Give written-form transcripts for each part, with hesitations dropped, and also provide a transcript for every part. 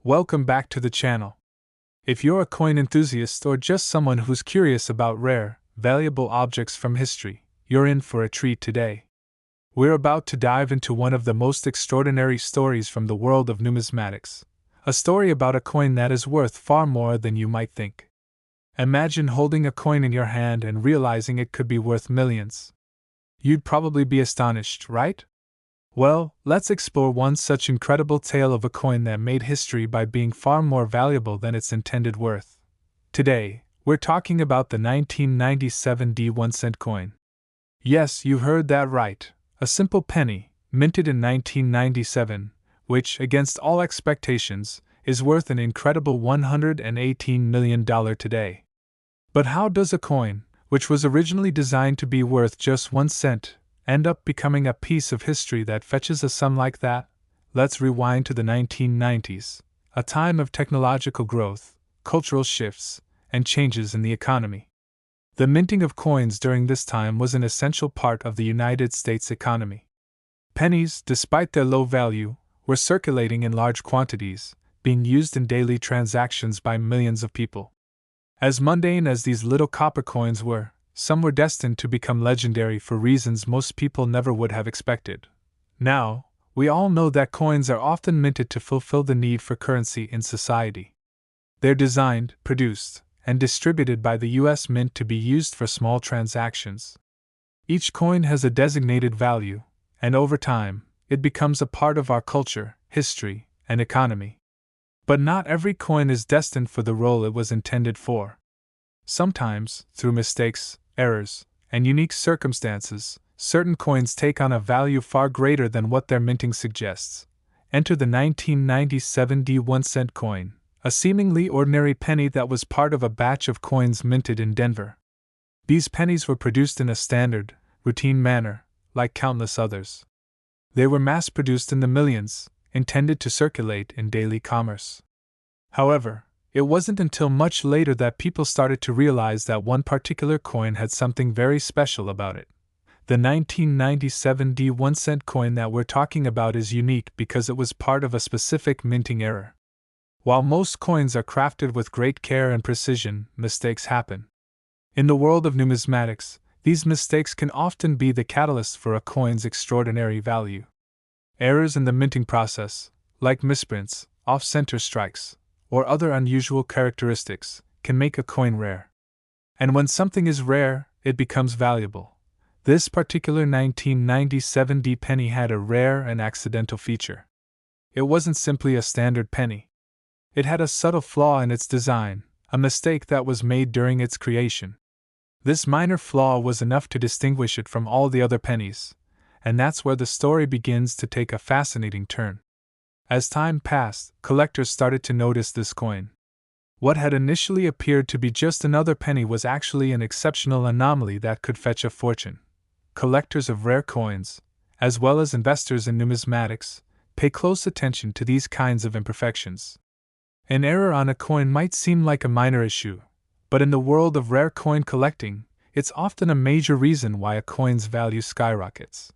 Welcome back to the channel. If you're a coin enthusiast or just someone who's curious about rare, valuable objects from history, you're in for a treat today. We're about to dive into one of the most extraordinary stories from the world of numismatics, a story about a coin that is worth far more than you might think. Imagine holding a coin in your hand and realizing it could be worth millions. You'd probably be astonished, right? Well, let's explore one such incredible tale of a coin that made history by being far more valuable than its intended worth. Today, we're talking about the 1997 D1 coin. Yes, you heard that right, a simple penny, minted in 1997, which, against all expectations, is worth an incredible $118 million today. But how does a coin, which was originally designed to be worth just 1 cent, end up becoming a piece of history that fetches a sum like that? Let's rewind to the 1990s, a time of technological growth, cultural shifts, and changes in the economy. The minting of coins during this time was an essential part of the United States economy. Pennies, despite their low value, were circulating in large quantities, being used in daily transactions by millions of people. As mundane as these little copper coins were, some were destined to become legendary for reasons most people never would have expected. Now, we all know that coins are often minted to fulfill the need for currency in society. They're designed, produced, and distributed by the U.S. Mint to be used for small transactions. Each coin has a designated value, and over time, it becomes a part of our culture, history, and economy. But not every coin is destined for the role it was intended for. Sometimes, through mistakes, errors, and unique circumstances, certain coins take on a value far greater than what their minting suggests. Enter the 1997 D1 coin, a seemingly ordinary penny that was part of a batch of coins minted in Denver. These pennies were produced in a standard, routine manner, like countless others. They were mass-produced in the millions, intended to circulate in daily commerce. However, it wasn't until much later that people started to realize that one particular coin had something very special about it. The 1997 D1 coin that we're talking about is unique because it was part of a specific minting error. While most coins are crafted with great care and precision, mistakes happen. In the world of numismatics, these mistakes can often be the catalyst for a coin's extraordinary value. Errors in the minting process, like misprints, off-center strikes, or other unusual characteristics, can make a coin rare. And when something is rare, it becomes valuable. This particular 1997 D penny had a rare and accidental feature. It wasn't simply a standard penny. It had a subtle flaw in its design, a mistake that was made during its creation. This minor flaw was enough to distinguish it from all the other pennies, and that's where the story begins to take a fascinating turn. As time passed, collectors started to notice this coin. What had initially appeared to be just another penny was actually an exceptional anomaly that could fetch a fortune. Collectors of rare coins, as well as investors in numismatics, pay close attention to these kinds of imperfections. An error on a coin might seem like a minor issue, but in the world of rare coin collecting, it's often a major reason why a coin's value skyrockets.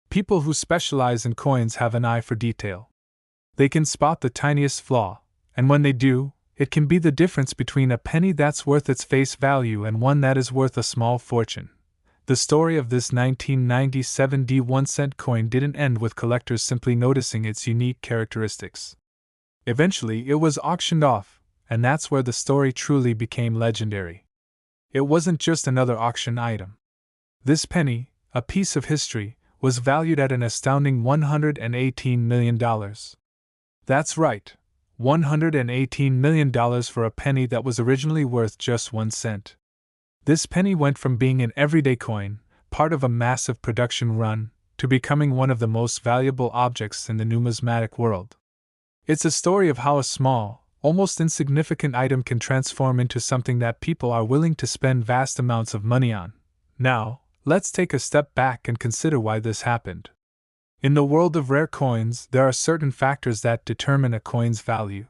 People who specialize in coins have an eye for detail. They can spot the tiniest flaw, and when they do, it can be the difference between a penny that's worth its face value and one that is worth a small fortune. The story of this 1997 D1 coin didn't end with collectors simply noticing its unique characteristics. Eventually, it was auctioned off, and that's where the story truly became legendary. It wasn't just another auction item. This penny, a piece of history, was valued at an astounding $118 million. That's right, $118 million for a penny that was originally worth just 1 cent. This penny went from being an everyday coin, part of a massive production run, to becoming one of the most valuable objects in the numismatic world. It's a story of how a small, almost insignificant item can transform into something that people are willing to spend vast amounts of money on. Now, let's take a step back and consider why this happened. In the world of rare coins, there are certain factors that determine a coin's value.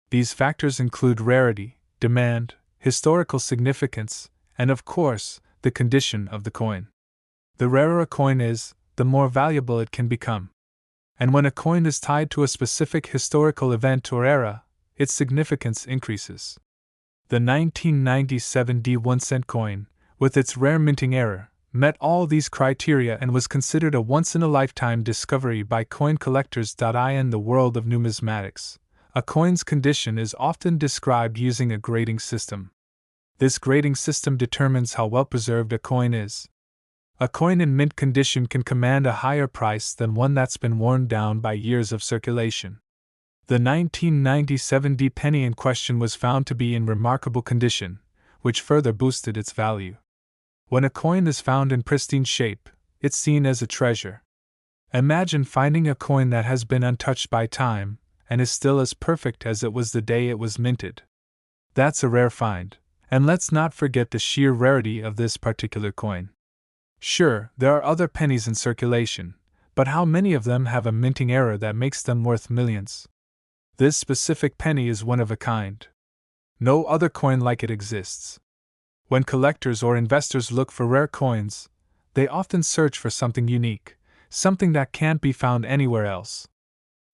These factors include rarity, demand, historical significance, and of course, the condition of the coin. The rarer a coin is, the more valuable it can become. And when a coin is tied to a specific historical event or era, its significance increases. The 1997 D1-cent coin, with its rare minting error, met all these criteria and was considered a once-in-a-lifetime discovery by coin collectors. In the world of numismatics, a coin's condition is often described using a grading system. This grading system determines how well preserved a coin is. A coin in mint condition can command a higher price than one that's been worn down by years of circulation. The 1997 D penny in question was found to be in remarkable condition, which further boosted its value. When a coin is found in pristine shape, it's seen as a treasure. Imagine finding a coin that has been untouched by time and is still as perfect as it was the day it was minted. That's a rare find, and let's not forget the sheer rarity of this particular coin. Sure, there are other pennies in circulation, but how many of them have a minting error that makes them worth millions? This specific penny is one of a kind. No other coin like it exists. When collectors or investors look for rare coins, they often search for something unique, something that can't be found anywhere else.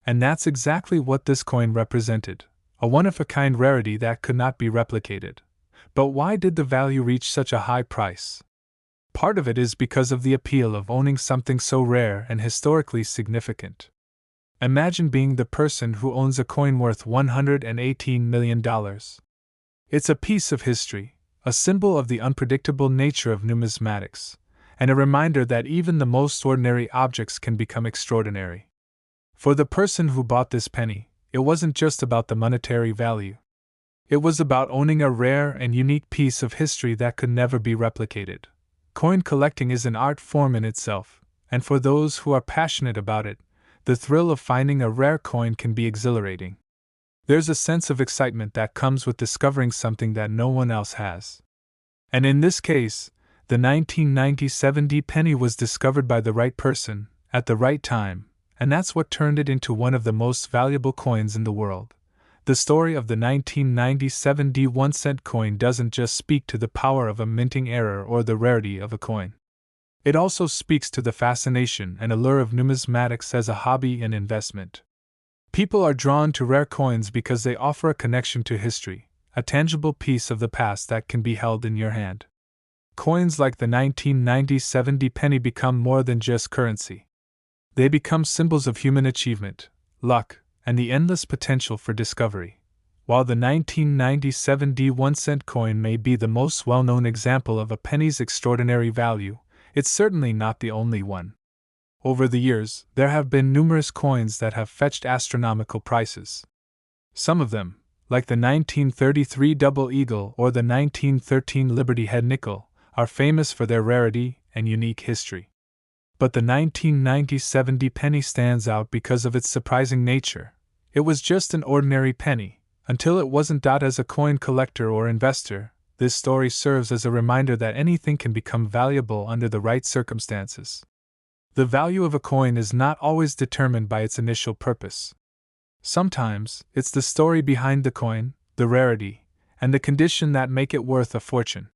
And that's exactly what this coin represented, a one-of-a-kind rarity that could not be replicated. But why did the value reach such a high price? Part of it is because of the appeal of owning something so rare and historically significant. Imagine being the person who owns a coin worth $118 million. It's a piece of history, a symbol of the unpredictable nature of numismatics, and a reminder that even the most ordinary objects can become extraordinary. For the person who bought this penny, it wasn't just about the monetary value. It was about owning a rare and unique piece of history that could never be replicated. Coin collecting is an art form in itself, and for those who are passionate about it, the thrill of finding a rare coin can be exhilarating. There's a sense of excitement that comes with discovering something that no one else has. And in this case, the 1997 D penny was discovered by the right person, at the right time, and that's what turned it into one of the most valuable coins in the world. The story of the 1997 D1-cent coin doesn't just speak to the power of a minting error or the rarity of a coin. It also speaks to the fascination and allure of numismatics as a hobby and investment. People are drawn to rare coins because they offer a connection to history, a tangible piece of the past that can be held in your hand. Coins like the 1997 D penny become more than just currency. They become symbols of human achievement, luck, and the endless potential for discovery. While the 1997 D1-cent coin may be the most well-known example of a penny's extraordinary value, it's certainly not the only one. Over the years, there have been numerous coins that have fetched astronomical prices. Some of them, like the 1933 Double Eagle or the 1913 Liberty Head nickel, are famous for their rarity and unique history. But the 1997 D penny stands out because of its surprising nature. It was just an ordinary penny, until it wasn't. As a coin collector or investor, this story serves as a reminder that anything can become valuable under the right circumstances. The value of a coin is not always determined by its initial purpose. Sometimes, it's the story behind the coin, the rarity, and the condition that make it worth a fortune.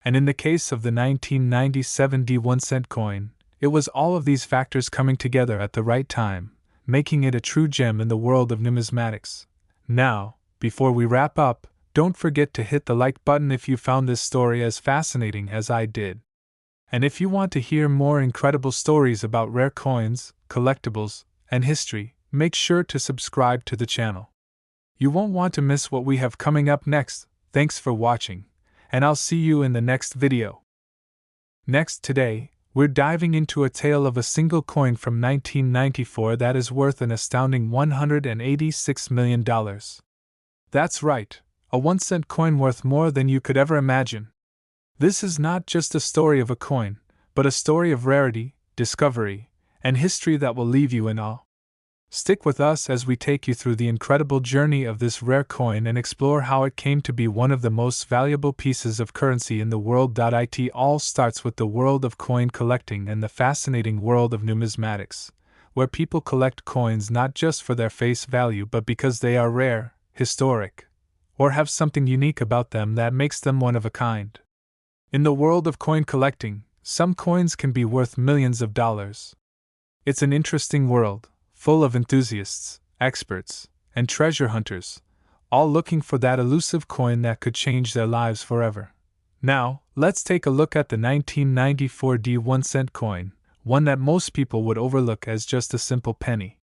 And in the case of the 1997 D1-cent coin, it was all of these factors coming together at the right time, making it a true gem in the world of numismatics. Now, before we wrap up, don't forget to hit the like button if you found this story as fascinating as I did. And if you want to hear more incredible stories about rare coins, collectibles, and history, make sure to subscribe to the channel. You won't want to miss what we have coming up next. Thanks for watching, and I'll see you in the next video. Next today, we're diving into a tale of a single coin from 1994 that is worth an astounding $186 million. That's right, a 1-cent coin worth more than you could ever imagine. This is not just a story of a coin, but a story of rarity, discovery, and history that will leave you in awe. Stick with us as we take you through the incredible journey of this rare coin and explore how it came to be one of the most valuable pieces of currency in the world. It all starts with the world of coin collecting and the fascinating world of numismatics, where people collect coins not just for their face value but because they are rare, historic, or have something unique about them that makes them one of a kind. In the world of coin collecting, some coins can be worth millions of dollars. It's an interesting world, full of enthusiasts, experts, and treasure hunters, all looking for that elusive coin that could change their lives forever. Now, let's take a look at the 1994 1-cent coin, one that most people would overlook as just a simple penny.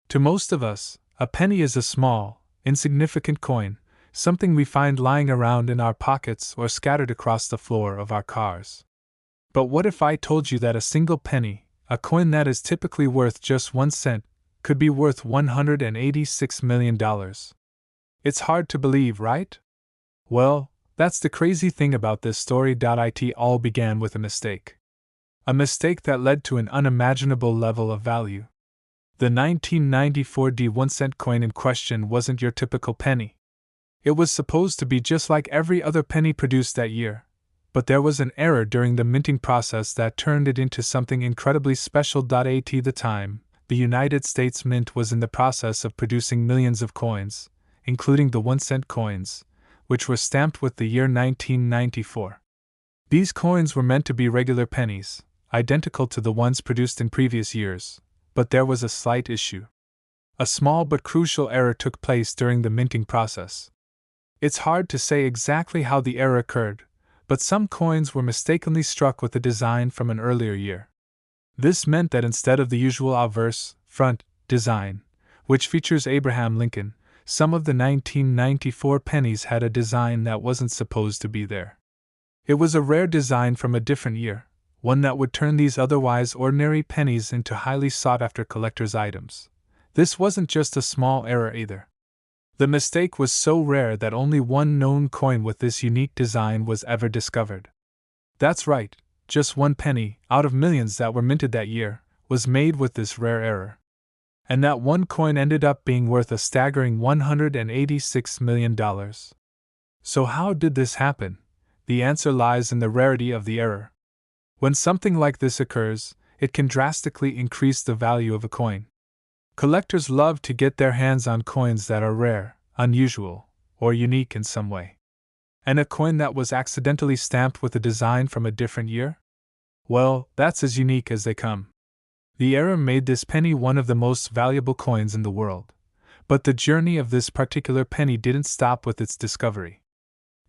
To most of us, a penny is a small, insignificant coin, something we find lying around in our pockets or scattered across the floor of our cars. But what if I told you that a single penny, a coin that is typically worth just 1 cent, could be worth $186 million? It's hard to believe, right? Well, that's the crazy thing about this story. It all began with a mistake. A mistake that led to an unimaginable level of value. The 1994 1-cent coin in question wasn't your typical penny. It was supposed to be just like every other penny produced that year, but there was an error during the minting process that turned it into something incredibly special. At the time, the United States Mint was in the process of producing millions of coins, including the 1-cent coins, which were stamped with the year 1994. These coins were meant to be regular pennies, identical to the ones produced in previous years, but there was a slight issue. A small but crucial error took place during the minting process. It's hard to say exactly how the error occurred, but some coins were mistakenly struck with a design from an earlier year. This meant that instead of the usual obverse, front, design, which features Abraham Lincoln, some of the 1994 pennies had a design that wasn't supposed to be there. It was a rare design from a different year, one that would turn these otherwise ordinary pennies into highly sought-after collector's items. This wasn't just a small error either. The mistake was so rare that only one known coin with this unique design was ever discovered. That's right, just 1 penny, out of millions that were minted that year, was made with this rare error. And that one coin ended up being worth a staggering $186 million. So how did this happen? The answer lies in the rarity of the error. When something like this occurs, it can drastically increase the value of a coin. Collectors love to get their hands on coins that are rare, unusual, or unique in some way. And a coin that was accidentally stamped with a design from a different year? Well, that's as unique as they come. The error made this penny one of the most valuable coins in the world. But the journey of this particular penny didn't stop with its discovery.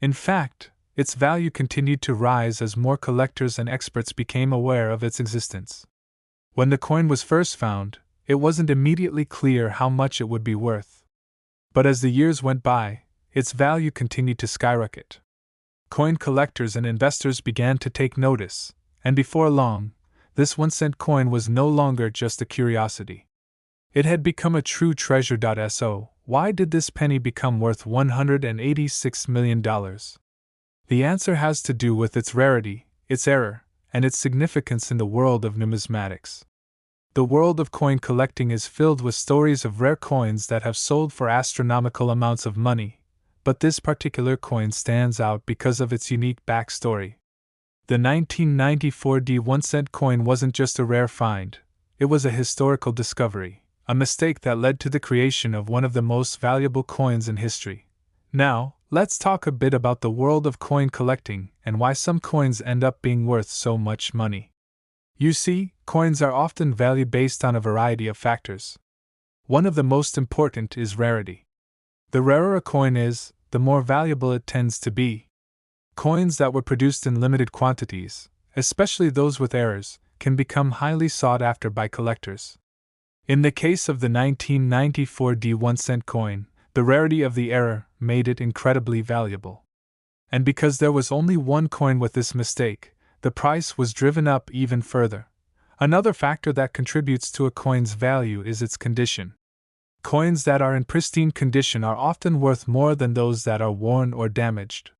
In fact, its value continued to rise as more collectors and experts became aware of its existence. When the coin was first found, it wasn't immediately clear how much it would be worth. But as the years went by, its value continued to skyrocket. Coin collectors and investors began to take notice, and before long, this 1-cent coin was no longer just a curiosity. It had become a true treasure. So, why did this penny become worth $186 million? The answer has to do with its rarity, its error, and its significance in the world of numismatics. The world of coin collecting is filled with stories of rare coins that have sold for astronomical amounts of money, but this particular coin stands out because of its unique backstory. The 1994 1-cent coin wasn't just a rare find, it was a historical discovery, a mistake that led to the creation of one of the most valuable coins in history. Now, let's talk a bit about the world of coin collecting and why some coins end up being worth so much money. You see, coins are often valued based on a variety of factors. One of the most important is rarity. The rarer a coin is, the more valuable it tends to be. Coins that were produced in limited quantities, especially those with errors, can become highly sought after by collectors. In the case of the 1994 1-cent coin, the rarity of the error made it incredibly valuable. And because there was only one coin with this mistake, the price was driven up even further. Another factor that contributes to a coin's value is its condition. Coins that are in pristine condition are often worth more than those that are worn or damaged.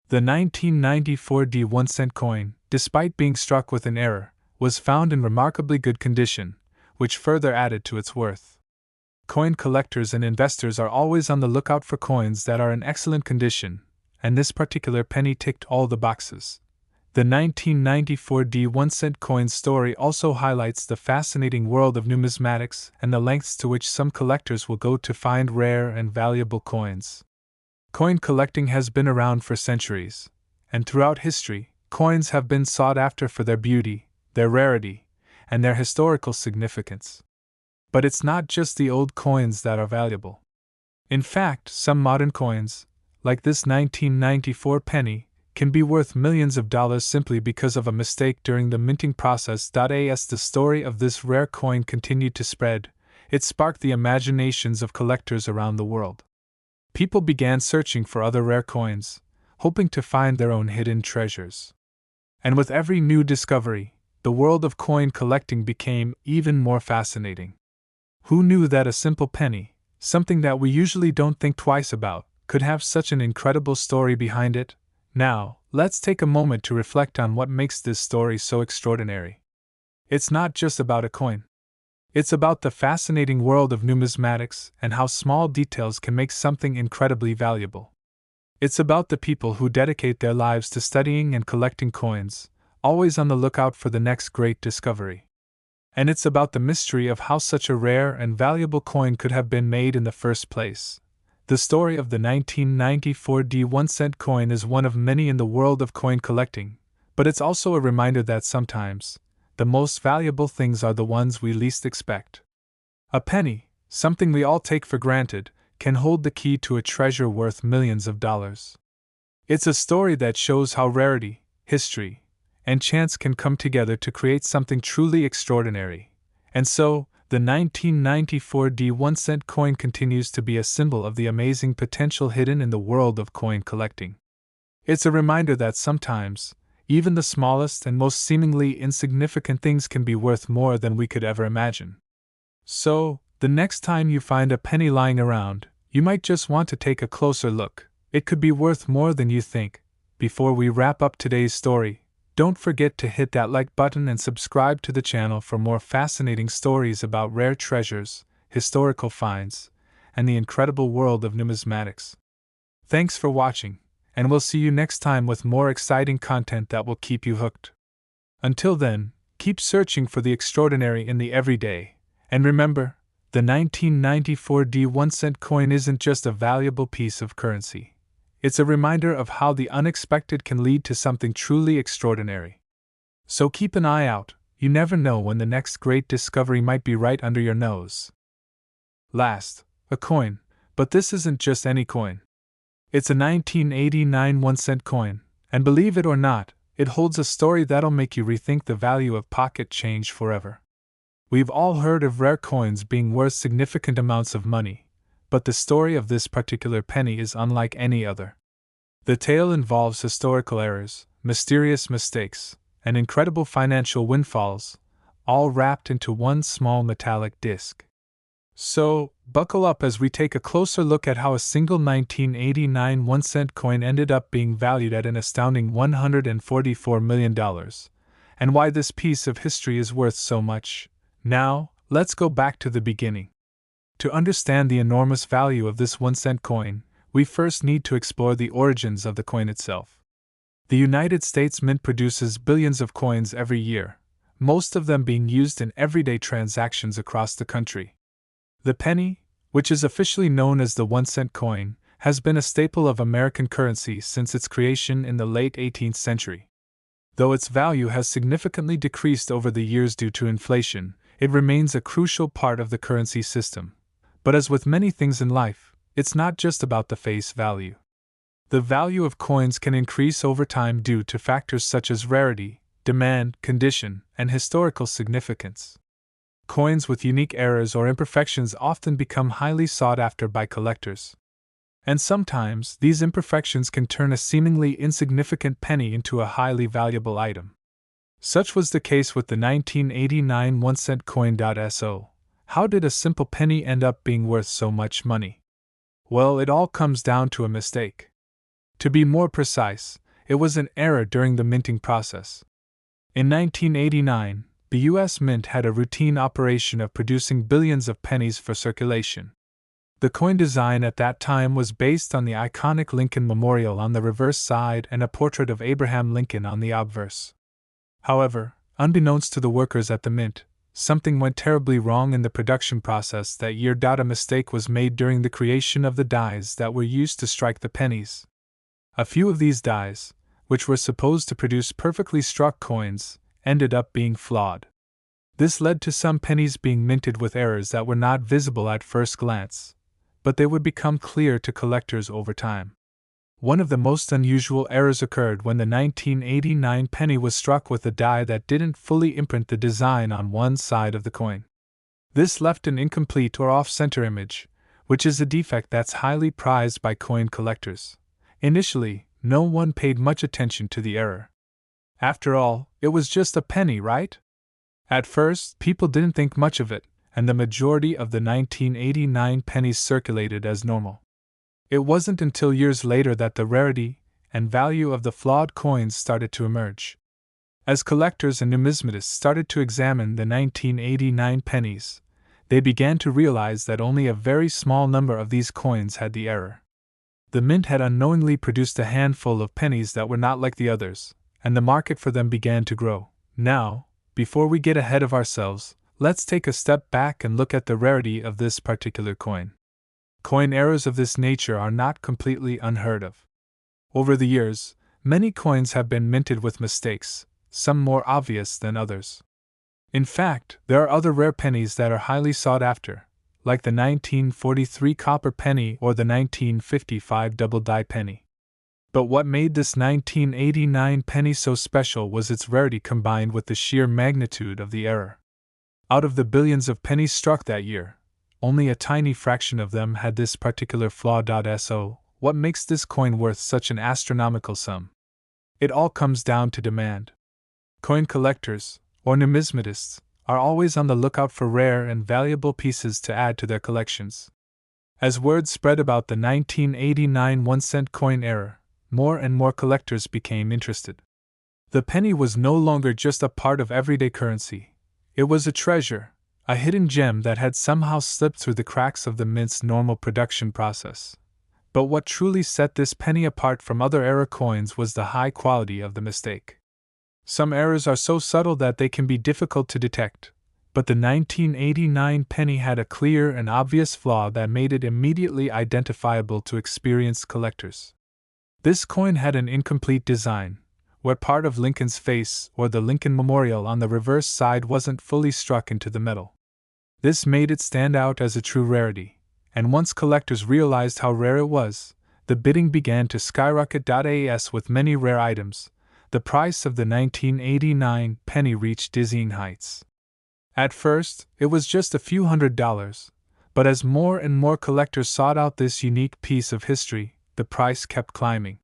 The 1994 1-cent coin, despite being struck with an error, was found in remarkably good condition, which further added to its worth. Coin collectors and investors are always on the lookout for coins that are in excellent condition, and this particular penny ticked all the boxes. The 1994 1-cent coin's story also highlights the fascinating world of numismatics and the lengths to which some collectors will go to find rare and valuable coins. Coin collecting has been around for centuries, and throughout history, coins have been sought after for their beauty, their rarity, and their historical significance. But it's not just the old coins that are valuable. In fact, some modern coins, like this 1994 penny, can be worth millions of dollars simply because of a mistake during the minting process. As the story of this rare coin continued to spread, it sparked the imaginations of collectors around the world. People began searching for other rare coins, hoping to find their own hidden treasures. And with every new discovery, the world of coin collecting became even more fascinating. Who knew that a simple penny, something that we usually don't think twice about, could have such an incredible story behind it? Now, let's take a moment to reflect on what makes this story so extraordinary. It's not just about a coin. It's about the fascinating world of numismatics and how small details can make something incredibly valuable. It's about the people who dedicate their lives to studying and collecting coins, always on the lookout for the next great discovery. And it's about the mystery of how such a rare and valuable coin could have been made in the first place. The story of the 1994 1-cent coin is one of many in the world of coin collecting, but it's also a reminder that sometimes, the most valuable things are the ones we least expect. A penny, something we all take for granted, can hold the key to a treasure worth millions of dollars. It's a story that shows how rarity, history, and chance can come together to create something truly extraordinary. And so, the 1994 1-cent coin continues to be a symbol of the amazing potential hidden in the world of coin collecting. It's a reminder that sometimes, even the smallest and most seemingly insignificant things can be worth more than we could ever imagine. So, the next time you find a penny lying around, you might just want to take a closer look. It could be worth more than you think. Before we wrap up today's story, don't forget to hit that like button and subscribe to the channel for more fascinating stories about rare treasures, historical finds, and the incredible world of numismatics. Thanks for watching, and we'll see you next time with more exciting content that will keep you hooked. Until then, keep searching for the extraordinary in the everyday, and remember, the 1994 1-cent coin isn't just a valuable piece of currency. It's a reminder of how the unexpected can lead to something truly extraordinary. So keep an eye out, you never know when the next great discovery might be right under your nose. Last, a coin, but this isn't just any coin. It's a 1989 1-cent coin, and believe it or not, it holds a story that'll make you rethink the value of pocket change forever. We've all heard of rare coins being worth significant amounts of money, but the story of this particular penny is unlike any other. The tale involves historical errors, mysterious mistakes, and incredible financial windfalls, all wrapped into one small metallic disc. So, buckle up as we take a closer look at how a single 1989 1-cent coin ended up being valued at an astounding $144 million, and why this piece of history is worth so much. Now, let's go back to the beginning. To understand the enormous value of this 1-cent coin, we first need to explore the origins of the coin itself. The United States Mint produces billions of coins every year, most of them being used in everyday transactions across the country. The penny, which is officially known as the 1-cent coin, has been a staple of American currency since its creation in the late 18th century. Though its value has significantly decreased over the years due to inflation, it remains a crucial part of the currency system. But as with many things in life, it's not just about the face value. The value of coins can increase over time due to factors such as rarity, demand, condition, and historical significance. Coins with unique errors or imperfections often become highly sought after by collectors. And sometimes, these imperfections can turn a seemingly insignificant penny into a highly valuable item. Such was the case with the 1989 1-cent coin. So, how did a simple penny end up being worth so much money? Well, it all comes down to a mistake. To be more precise, it was an error during the minting process. In 1989, the U.S. Mint had a routine operation of producing billions of pennies for circulation. The coin design at that time was based on the iconic Lincoln Memorial on the reverse side and a portrait of Abraham Lincoln on the obverse. However, unbeknownst to the workers at the Mint, something went terribly wrong in the production process that year. A mistake was made during the creation of the dies that were used to strike the pennies. A few of these dies, which were supposed to produce perfectly struck coins, ended up being flawed. This led to some pennies being minted with errors that were not visible at first glance, but they would become clear to collectors over time. One of the most unusual errors occurred when the 1989 penny was struck with a die that didn't fully imprint the design on one side of the coin. This left an incomplete or off-center image, which is a defect that's highly prized by coin collectors. Initially, no one paid much attention to the error. After all, it was just a penny, right? At first, people didn't think much of it, and the majority of the 1989 pennies circulated as normal. It wasn't until years later that the rarity and value of the flawed coins started to emerge. As collectors and numismatists started to examine the 1989 pennies, they began to realize that only a very small number of these coins had the error. The mint had unknowingly produced a handful of pennies that were not like the others, and the market for them began to grow. Now, before we get ahead of ourselves, let's take a step back and look at the rarity of this particular coin. Coin errors of this nature are not completely unheard of. Over the years, many coins have been minted with mistakes, some more obvious than others. In fact, there are other rare pennies that are highly sought after, like the 1943 copper penny or the 1955 double die penny. But what made this 1989 penny so special was its rarity combined with the sheer magnitude of the error. Out of the billions of pennies struck that year, only a tiny fraction of them had this particular flaw. So, what makes this coin worth such an astronomical sum? It all comes down to demand. Coin collectors, or numismatists, are always on the lookout for rare and valuable pieces to add to their collections. As word spread about the 1989 1-cent coin error, more and more collectors became interested. The penny was no longer just a part of everyday currency. It was a treasure, a hidden gem that had somehow slipped through the cracks of the mint's normal production process. But what truly set this penny apart from other era coins was the high quality of the mistake. Some errors are so subtle that they can be difficult to detect, but the 1989 penny had a clear and obvious flaw that made it immediately identifiable to experienced collectors. This coin had an incomplete design, where part of Lincoln's face or the Lincoln Memorial on the reverse side wasn't fully struck into the metal. This made it stand out as a true rarity, and once collectors realized how rare it was, the bidding began to skyrocket. As with many rare items, the price of the 1989 penny reached dizzying heights. At first, it was just a few $100s, but as more and more collectors sought out this unique piece of history, the price kept climbing.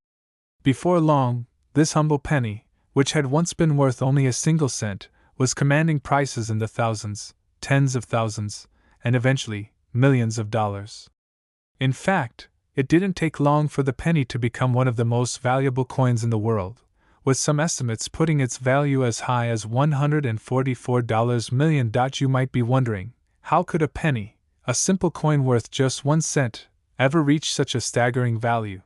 Before long, this humble penny, which had once been worth only a single cent, was commanding prices in the thousands, tens of thousands, and eventually, millions of dollars. In fact, it didn't take long for the penny to become one of the most valuable coins in the world, with some estimates putting its value as high as $144 million. You might be wondering, how could a penny, a simple coin worth just 1 cent, ever reach such a staggering value?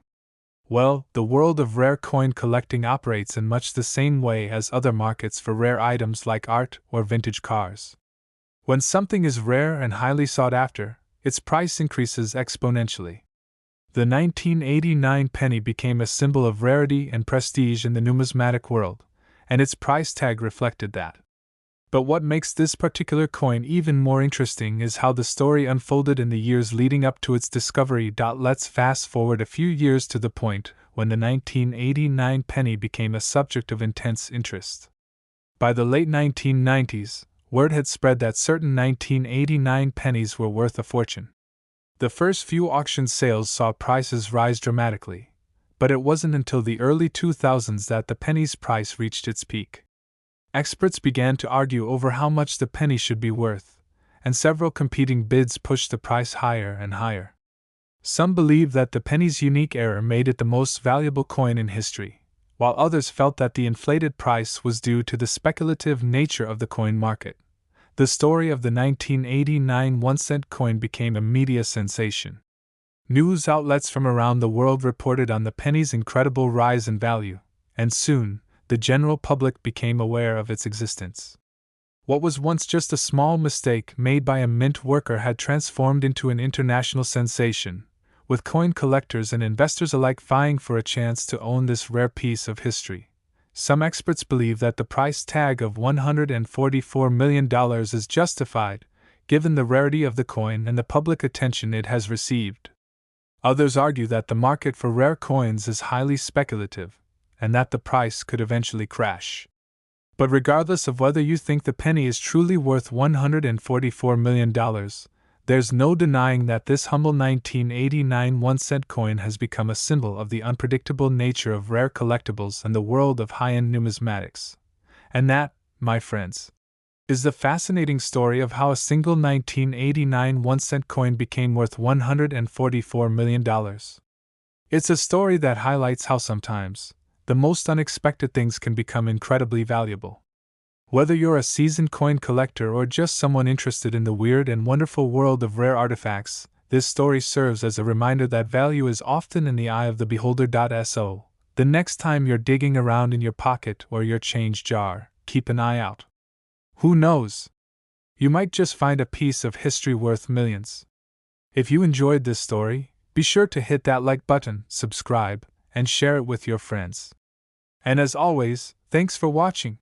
Well, the world of rare coin collecting operates in much the same way as other markets for rare items like art or vintage cars. When something is rare and highly sought after, its price increases exponentially. The 1989 penny became a symbol of rarity and prestige in the numismatic world, and its price tag reflected that. But what makes this particular coin even more interesting is how the story unfolded in the years leading up to its discovery. Let's fast forward a few years to the point when the 1989 penny became a subject of intense interest. By the late 1990s, word had spread that certain 1989 pennies were worth a fortune. The first few auction sales saw prices rise dramatically, but it wasn't until the early 2000s that the penny's price reached its peak. Experts began to argue over how much the penny should be worth, and several competing bids pushed the price higher and higher. Some believed that the penny's unique error made it the most valuable coin in history, while others felt that the inflated price was due to the speculative nature of the coin market. The story of the 1989 1-cent coin became a media sensation. News outlets from around the world reported on the penny's incredible rise in value, and soon, the general public became aware of its existence. What was once just a small mistake made by a mint worker had transformed into an international sensation, with coin collectors and investors alike vying for a chance to own this rare piece of history. some experts believe that the price tag of $144 million is justified, given the rarity of the coin and the public attention it has received. Others argue that the market for rare coins is highly speculative, and that the price could eventually crash. But regardless of whether you think the penny is truly worth $144 million, there's no denying that this humble 1989 1-cent coin has become a symbol of the unpredictable nature of rare collectibles and the world of high-end numismatics. And that, my friends, is the fascinating story of how a single 1989 1-cent coin became worth $144 million. It's a story that highlights how sometimes the most unexpected things can become incredibly valuable. Whether you're a seasoned coin collector or just someone interested in the weird and wonderful world of rare artifacts, this story serves as a reminder that value is often in the eye of the beholder. So, the next time you're digging around in your pocket or your change jar, keep an eye out. Who knows? You might just find a piece of history worth millions. If you enjoyed this story, be sure to hit that like button, subscribe, and share it with your friends. And as always, thanks for watching.